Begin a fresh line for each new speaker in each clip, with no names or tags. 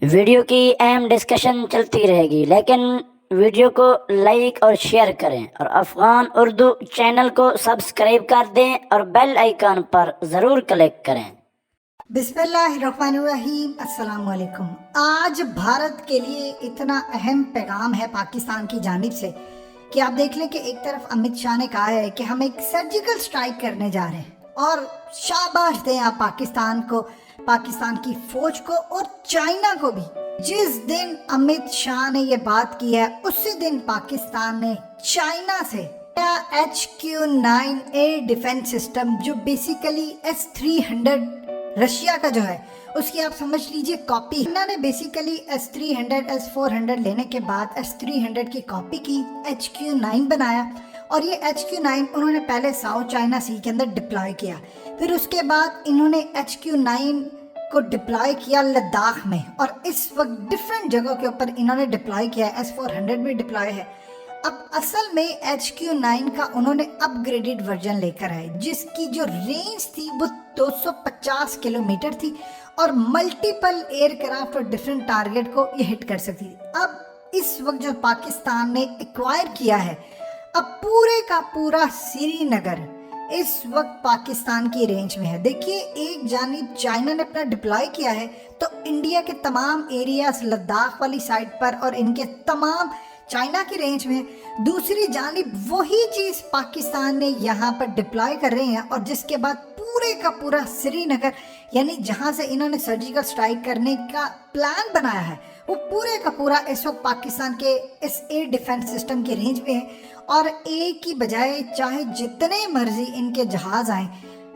Video کی اہم discussion چلتی رہے گی، لیکن ویڈیو کو لائک اور شیئر کریں اور افغان اردو چینل کو سبسکرائب کر دیں اور بیل آئیکن پر ضرور کلک کریں۔
بسم اللہ الرحمن الرحیم۔ السلام علیکم۔ آج بھارت کے لیے اتنا اہم پیغام ہے پاکستان کی جانب سے کہ آپ دیکھ لیں کہ ایک طرف امت شاہ نے کہا ہے کہ ہم ایک سرجیکل سٹرائک کرنے جا رہے ہیں، اور شاباش دیں آپ پاکستان کو، پاکستان کی فوج کو اور چائنا کو بھی۔ جس دن امت شاہ نے یہ بات کی ہے اسی دن پاکستان نے چائنا سے HQ-9 ایئر ڈیفنس سسٹم، جو بیسیکلی S-300 رشیا کا جو ہے، اس کی آپ سمجھ لیجئے کاپی، انہوں نے بیسیکلی S-300 S-400 لینے کے بعد S-300 کی کاپی کی، HQ-9 بنایا، اور یہ HQ-9 انہوں نے پہلے ساؤتھ چائنا سی کے اندر ڈپلوائے کیا۔ پھر اس کے بعد انہوں نے HQ-9 کو ڈپلوائے کیا لداخ میں، اور اس وقت ڈیفرنٹ جگہوں کے اوپر انہوں نے ڈپلوائے کیا ہے۔ S-400 بھی ڈپلوائے ہے۔ اب اصل میں HQ-9 کا انہوں نے اپ گریڈڈ ورژن لے کر آئے، جس کی جو رینج تھی وہ 250 کلومیٹر تھی، اور ملٹیپل ایئر کرافٹ اور ڈیفرنٹ ٹارگٹ کو یہ ہٹ کر سکتی تھی۔ اب اس وقت جو پاکستان نے ایکوائر کیا ہے، اب پورے کا پورا سری نگر اس وقت پاکستان کی رینج میں ہے۔ دیکھیے، ایک جانب چائنا نے اپنا ڈپلائی کیا ہے تو انڈیا کے تمام ایریاز لداخ والی سائٹ پر اور ان کے تمام چائنا کی رینج میں، دوسری جانب وہی چیز پاکستان نے یہاں پر ڈپلائی کر رہے ہیں، اور جس کے بعد پورے کا پورا سری نگر، یعنی جہاں سے انہوں نے سرجیکل سٹرائک کرنے کا پلان بنایا ہے، وہ پورے کا پورا اس وقت پاکستان کے اس ایئر ڈیفنس سسٹم کی رینج میں ہے۔ اور ایک کی بجائے چاہے جتنے مرضی ان کے جہاز آئیں،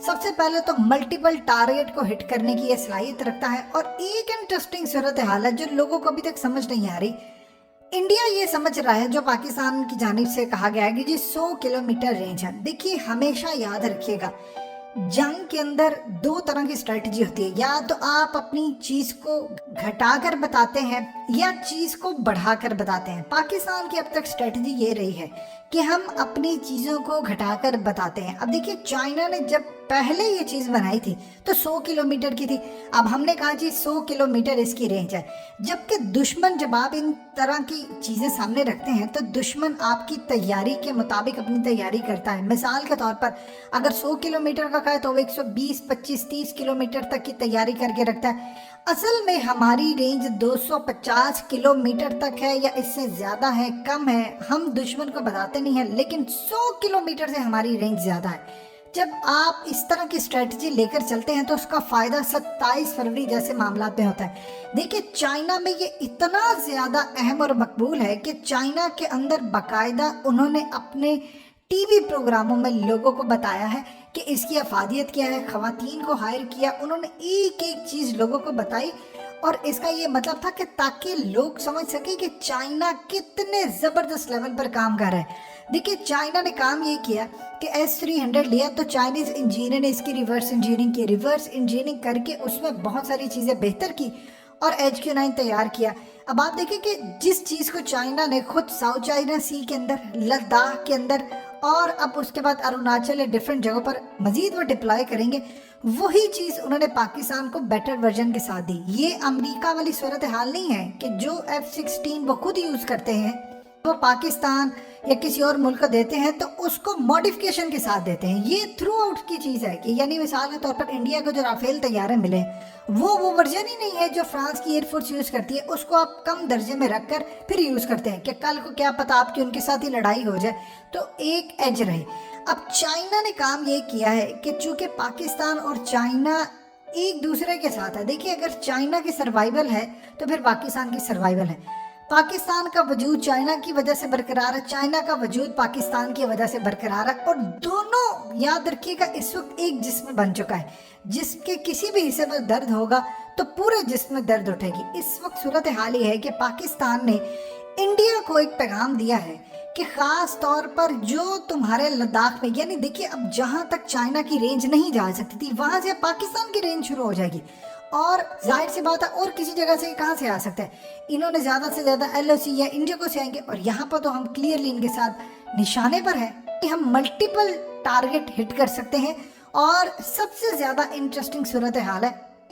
سب سے پہلے تو ملٹیپل ٹارگٹ کو ہٹ کرنے کی یہ صلاحیت رکھتا ہے۔ اور ایک انٹرسٹنگ صورتحال ہے جو لوگوں کو ابھی تک سمجھ نہیں آ رہی، انڈیا یہ سمجھ رہا ہے، جو پاکستان کی جانب سے کہا گیا ہے کہ 100 کلومیٹر رینج ہے۔ دیکھیے، ہمیشہ یاد رکھیے گا، جنگ کے اندر دو طرح کی اسٹریٹجی ہوتی ہے، یا تو آپ اپنی چیز کو گھٹا کر بتاتے ہیں یا چیز کو بڑھا کر بتاتے ہیں۔ پاکستان کی اب تک اسٹریٹجی یہ رہی ہے کہ ہم اپنی چیزوں کو گھٹا کر بتاتے ہیں۔ اب دیکھیے، چائنا نے جب پہلے یہ چیز بنائی تھی تو 100 کلومیٹر کی تھی، اب ہم نے کہا جی 100 کلومیٹر اس کی رینج ہے، جبکہ دشمن جب آپ ان طرح کی چیزیں سامنے رکھتے ہیں تو دشمن آپ کی تیاری کے مطابق اپنی تیاری کرتا ہے۔ مثال کے طور پر اگر 100 کلومیٹر کا کہا ہے تو وہ 120 25 30 کلومیٹر تک کی تیاری کر کے رکھتا ہے۔ اصل میں ہماری رینج 250 کلومیٹر تک ہے، یا اس سے زیادہ ہے، کم ہے، ہم دشمن کو بتاتے نہیں ہیں، لیکن 100 کلومیٹر سے ہماری رینج زیادہ ہے۔ جب آپ اس طرح کی اسٹریٹجی لے کر چلتے ہیں تو اس کا فائدہ 27 فروری جیسے معاملات میں ہوتا ہے۔ دیکھیں، چائنا میں یہ اتنا زیادہ اہم اور مقبول ہے کہ چائنا کے اندر باقاعدہ انہوں نے اپنے ٹی وی پروگراموں میں لوگوں کو بتایا ہے کہ اس کی افادیت کیا ہے، خواتین کو ہائر کیا، انہوں نے ایک ایک چیز لوگوں کو بتائی، اور اس کا یہ مطلب تھا کہ تاکہ لوگ سمجھ سکیں کہ چائنا کتنے زبردست لیول پر کام کر رہا ہے۔ دیکھیے، چائنا نے کام یہ کیا کہ S-300 لیا تو چائنیز انجینئر نے اس کی ریورس انجینئرنگ کی، ریورس انجینئرنگ کر کے اس میں بہت ساری چیزیں بہتر کی اور HQ-9 تیار کیا۔ اب آپ دیکھیں کہ جس چیز کو چائنا نے خود ساؤتھ چائنا سی کے اندر، لداخ کے اندر، اور اب اس کے بعد اروناچل یا ڈیفرنٹ جگہوں پر مزید وہ ڈپلائی کریں گے، وہی چیز انہوں نے پاکستان کو بیٹر ورژن کے ساتھ دی۔ یہ امریکہ والی صورتحال نہیں ہے کہ جو F-16 وہ خود یوز کرتے ہیں وہ پاکستان یا کسی اور ملک کو دیتے ہیں تو اس کو موڈیفکیشن کے ساتھ دیتے ہیں۔ یہ تھرو آؤٹ کی چیز ہے کہ یعنی مثال کے طور پر انڈیا کو جو رافیل طیارے ملے، وہ ورژن ہی نہیں ہے جو فرانس کی ایئر فورس یوز کرتی ہے، اس کو آپ کم درجے میں رکھ کر پھر یوز کرتے ہیں کہ کل کو کیا پتہ آپ کی ان کے ساتھ ہی لڑائی ہو جائے تو ایک ایج رہے۔ اب چائنا نے کام یہ کیا ہے کہ چونکہ پاکستان اور چائنا ایک دوسرے کے ساتھ ہے، دیکھیے اگر چائنا کی سروائیول ہے تو پھر پاکستان کی سروائیول ہے، پاکستان کا وجود چائنا کی وجہ سے برقرار ہے، چائنا کا وجود پاکستان کی وجہ سے برقرار ہے، اور دونوں یاد رکھیے گا اس وقت ایک جسم بن چکا ہے، جس کے کسی بھی حصے میں درد ہوگا تو پورے جسم میں درد اٹھے گی۔ اس وقت صورتحال یہ ہے کہ پاکستان نے انڈیا کو ایک پیغام دیا ہے کہ خاص طور پر جو تمہارے لداخ میں، یعنی دیکھیے اب جہاں تک چائنا کی رینج نہیں جا سکتی تھی وہاں سے پاکستان کی رینج شروع ہو جائے گی، اور ظاہر سی بات ہے اور کسی جگہ سے کہاں سے آ سکتا ہے، انہوں نے زیادہ سے زیادہ LOC یا انڈیا کو سے آئیں گے، اور یہاں پر تو ہم کلیئرلی ان کے ساتھ نشانے پر ہیں کہ ہم ملٹیپل ٹارگٹ ہٹ کر سکتے ہیں۔ اور سب سے زیادہ انٹرسٹنگ صورتحال ہے،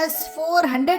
S-400